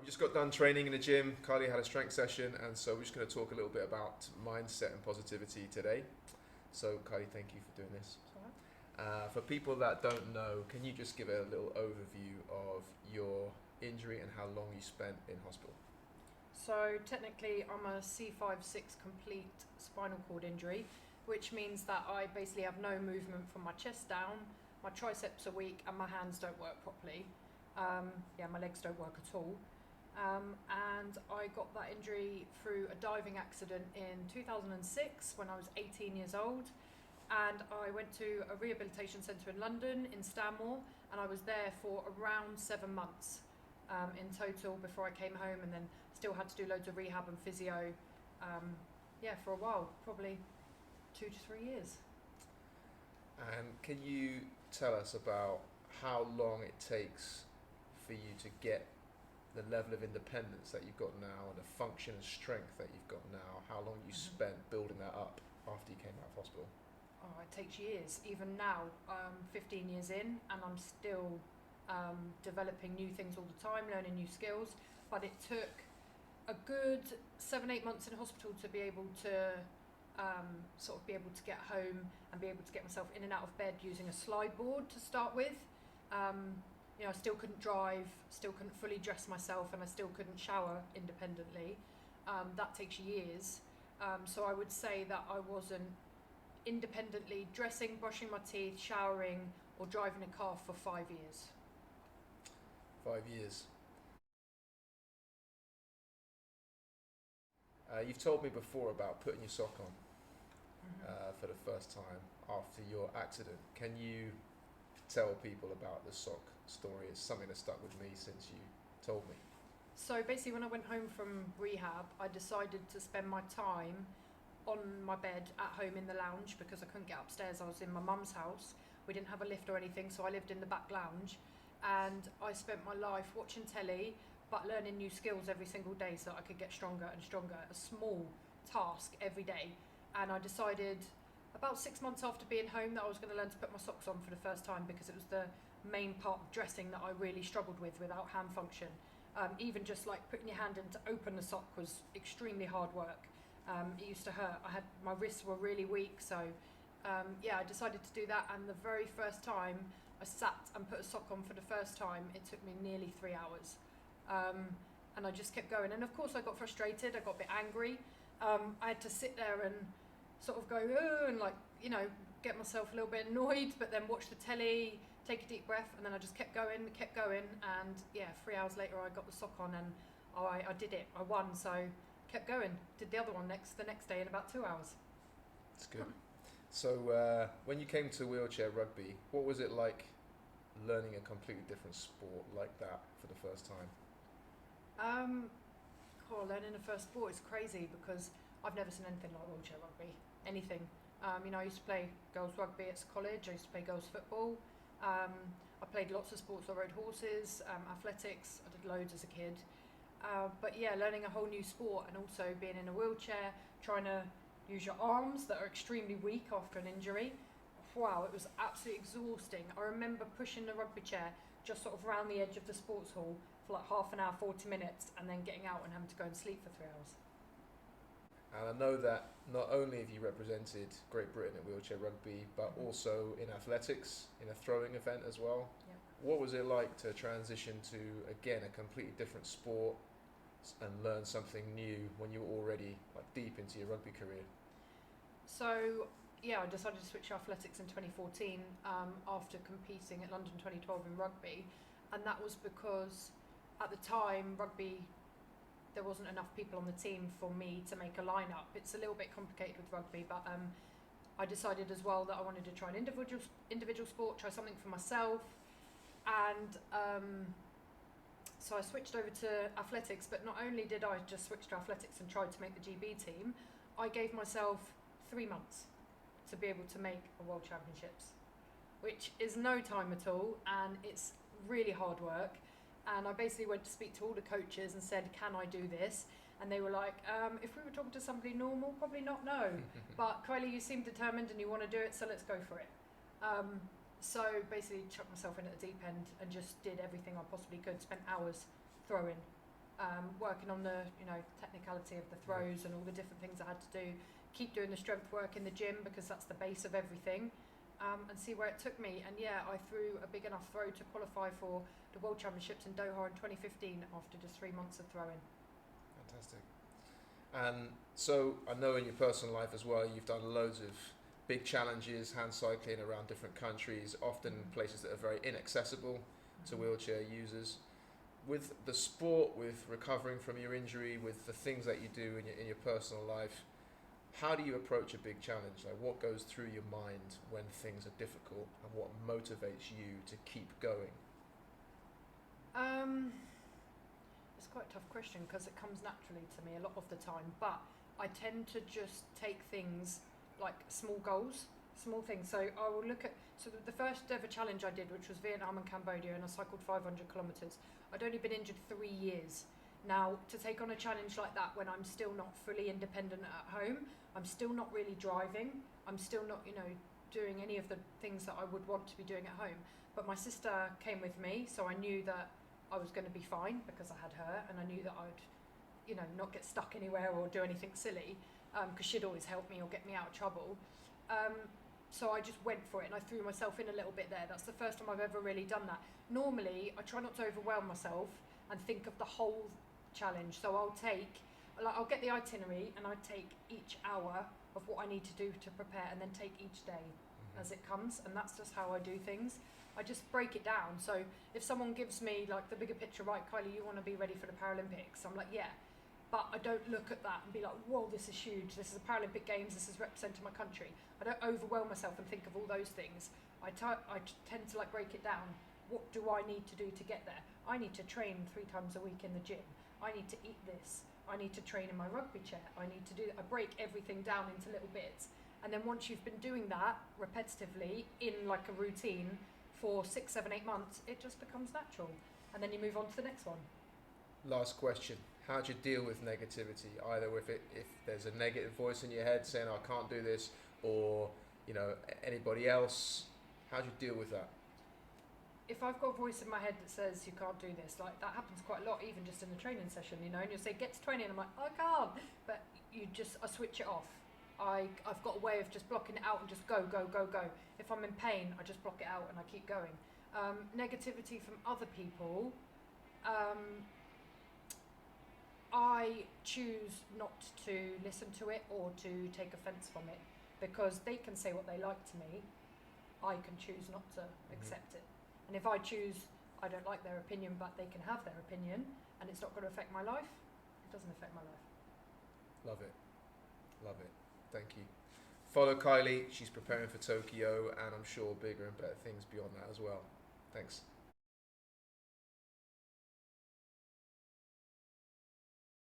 just got done training in the gym. Kylie had a strength session, and so we're just going to talk a little bit about mindset and positivity today. So, Kylie, thank you for doing this. For people that don't know, can you just give a little overview of your injury and how long you spent in hospital? So technically I'm a C5-6 complete spinal cord injury, which means that I basically have no movement from my chest down, my triceps are weak and my hands don't work properly. My legs don't work at all. And I got that injury through a diving accident in 2006 when I was 18 years old. And I went to a rehabilitation centre in London, in Stanmore, and I was there for around 7 months in total before I came home, and then still had to do loads of rehab and physio for a while, probably 2 to 3 years. And can you tell us about how long it takes for you to get the level of independence that you've got now and the function and strength that you've got now, how long you spent building that up after you came out of hospital? Oh, it takes years. Even now, 15 years in, and I'm still developing new things all the time, learning new skills. But it took a good 7-8 months in hospital to be able to be able to get home and be able to get myself in and out of bed using a slide board to start with. I still couldn't drive, still couldn't fully dress myself, and I still couldn't shower independently. That takes years. So I would say that I wasn't independently dressing, brushing my teeth, showering, or driving a car for 5 years. 5 years. You've told me before about putting your sock on for the first time after your accident. Can you tell people about the sock story? It's something that stuck with me since you told me. So basically, when I went home from rehab, I decided to spend my time on my bed at home in the lounge because I couldn't get upstairs. I was in my mum's house. We didn't have a lift or anything, so I lived in the back lounge, and I spent my life watching telly but learning new skills every single day so that I could get stronger and stronger. A small task every day. And I decided about 6 months after being home that I was going to learn to put my socks on for the first time, because it was the main part of dressing that I really struggled with without hand function. Even just like putting your hand in to open the sock was extremely hard work. It used to hurt. My wrists were really weak, so I decided to do that. And the very first time I sat and put a sock on for the first time, it took me nearly 3 hours. And I just kept going. And of course I got frustrated, I got a bit angry. I had to sit there and sort of go, and get myself a little bit annoyed, but then watch the telly, take a deep breath, and then I just kept going. And 3 hours later I got the sock on, and I did it. I won, so kept going. Did the other one the next day in about 2 hours. That's good. So when you came to wheelchair rugby, what was it like learning a completely different sport like that for the first time? Learning the first sport is crazy because I've never seen anything like wheelchair rugby. Anything. I used to play girls rugby at college. I used to play girls football. I played lots of sports. I rode horses, athletics. I did loads as a kid. Learning a whole new sport and also being in a wheelchair, trying to use your arms that are extremely weak after an injury. Wow, it was absolutely exhausting. I remember pushing the rugby chair just sort of around the edge of the sports hall for like half an hour, 40 minutes, and then getting out and having to go and sleep for 3 hours. And I know that not only have you represented Great Britain at wheelchair rugby, but also in athletics, in a throwing event as well. Yep. What was it like to transition to, again, a completely different sport and learn something new when you were already deep into your rugby career? So, I decided to switch to athletics in 2014 after competing at London 2012 in rugby. And that was because at the time, rugby, there wasn't enough people on the team for me to make a lineup. It's a little bit complicated with rugby, but I decided as well that I wanted to try an individual sport, try something for myself. And so I switched over to athletics, but not only did I just switch to athletics and try to make the GB team, I gave myself 3 months to be able to make a World Championships, which is no time at all, and it's really hard work. And I basically went to speak to all the coaches and said, can I do this? And they were like, if we were talking to somebody normal, probably not, no. But Kylie, you seem determined and you want to do it, so let's go for it. So basically chucked myself in at the deep end and just did everything I possibly could, spent hours throwing. working on the technicality of the throws and all the different things I had to do. Keep doing the strength work in the gym because that's the base of everything, and see where it took me. And yeah, I threw a big enough throw to qualify for the World Championships in Doha in 2015 after just 3 months of throwing. Fantastic. And so I know in your personal life as well, you've done loads of big challenges, hand cycling around different countries, often places that are very inaccessible to wheelchair users. With the sport, with recovering from your injury, with the things that you do in your personal life, how do you approach a big challenge? Like, what goes through your mind when things are difficult, and what motivates you to keep going? It's quite a tough question because it comes naturally to me a lot of the time, but I tend to just take things like small goals, small things. So I will look at, the first ever challenge I did, which was Vietnam and Cambodia, and I cycled 500 kilometres. I'd only been injured 3 years. Now, to take on a challenge like that when I'm still not fully independent at home, I'm still not really driving, I'm still not, doing any of the things that I would want to be doing at home. But my sister came with me, so I knew that I was going to be fine because I had her, and I knew that I'd, not get stuck anywhere or do anything silly, because she'd always help me or get me out of trouble. So I just went for it and I threw myself in a little bit there. That's the first time I've ever really done that. Normally, I try not to overwhelm myself and think of the whole challenge. So I'll get the itinerary and I take each hour of what I need to do to prepare, and then take each day as it comes. And that's just how I do things. I just break it down. So if someone gives me like the bigger picture, right, Kylie, you want to be ready for the Paralympics? I'm like, yeah. But I don't look at that and be like, whoa, this is huge. This is the Paralympic Games. This is representing my country. I don't overwhelm myself and think of all those things. I tend to like break it down. What do I need to do to get there? I need to train 3 times a week in the gym. I need to eat this. I need to train in my rugby chair. I need to do that. I break everything down into little bits. And then once you've been doing that repetitively in like a routine for 6, 7, 8 months, it just becomes natural. And then you move on to the next one. Last question. How do you deal with negativity? Either if there's a negative voice in your head saying, oh, I can't do this, or anybody else, how do you deal with that? If I've got a voice in my head that says you can't do this, like that happens quite a lot, even just in the training session, and you'll say get to 20 and I'm like, I can't, but I switch it off. I've got a way of just blocking it out and just go. If I'm in pain, I just block it out and I keep going. Negativity from other people, I choose not to listen to it or to take offence from it, because they can say what they like to me. I can choose not to accept it. And if I choose, I don't like their opinion, but they can have their opinion and it's not going to affect my life, it doesn't affect my life. Love it. Thank you. Follow Kylie. She's preparing for Tokyo, and I'm sure bigger and better things beyond that as well. Thanks.